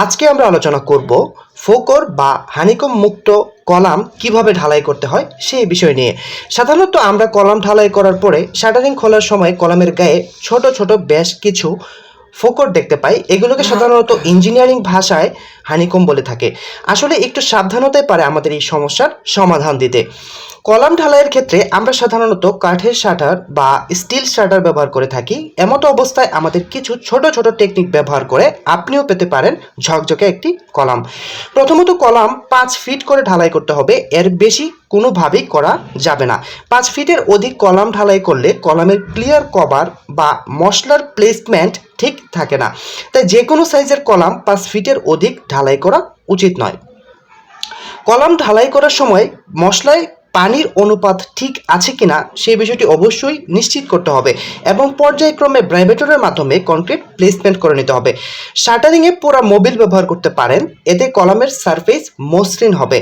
আজকে আমরা আলোচনা করব ফোকর বা হানিকম মুক্ত কলাম কিভাবে ঢালাই করতে হয় সেই বিষয় নিয়ে। সাধারণত আমরা কলাম ঢালাই করার পরে শাটারিং খোলার সময় কলামের গায়ে ছোট ছোট বেশ কিছু ফোকর দেখতে পাই। এগুলোকে সাধারণত ইঞ্জিনিয়ারিং ভাষায় হানিকম বলে থাকে। আসলে একটু সাবধানতাই পারে আমাদের এই সমস্যার সমাধান দিতে। কলাম ঢালাইয়ের ক্ষেত্রে আমরা সাধারণত কাঠের শাটার বা স্টিল শাটার ব্যবহার করে থাকি। এমতো অবস্থায় আমাদের কিছু ছোট ছোট টেকনিক ব্যবহার করে আপনিও পেতে পারেন ঝকঝকে একটি কলাম। প্রথমত কলাম 5 ফিট করে ঢালাই করতে হবে, এর বেশি কোনোভাবেই করা যাবে না। 5 ফিটের অধিক কলাম ঢালাই করলে কলামের ক্লিয়ার কভার বা মশলার প্লেসমেন্ট ঠিক থাকে না। তাই যে কোনো সাইজের কলাম 5 ফিটের অধিক ঢালাই করা উচিত নয়। কলাম ঢালাই করার সময় মশলায় পানির অনুপাত ঠিক আছে কিনা সেই বিষয়টি অবশ্যই নিশ্চিত করতে হবে এবং পর্যায়ক্রমে ব্রাইভেটরের মাধ্যমে কংক্রিট প্লেসমেন্ট করে নিতে হবে। শাটারিংয়ে পুরা মোবিল ব্যবহার করতে পারেন, এতে কলামের সারফেস মসৃণ হবে।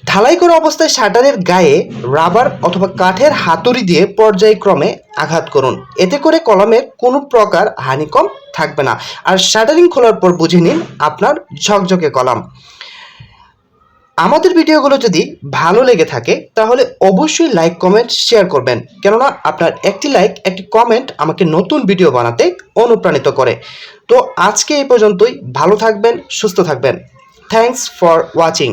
ঢালাই করা অবস্থায় শাটারের গায়ে রাবার অথবা কাঠের হাতুড়ি দিয়ে পর্যায়ক্রমে আঘাত করুন, এতে করে কলামের কোনো প্রকার হানিকম থাকবে না। আর শাটারিং খোলার পর বুঝে নিন আপনার ঝকঝকে কলাম। আমাদের ভিডিওগুলো যদি ভালো লেগে থাকে তাহলে অবশ্যই লাইক কমেন্ট শেয়ার করবেন, কেননা আপনার একটি লাইক একটি কমেন্ট আমাকে নতুন ভিডিও বানাতে অনুপ্রাণিত করে। তো আজকে এই পর্যন্তই। ভালো থাকবেন, সুস্থ থাকবেন। Thanks for watching.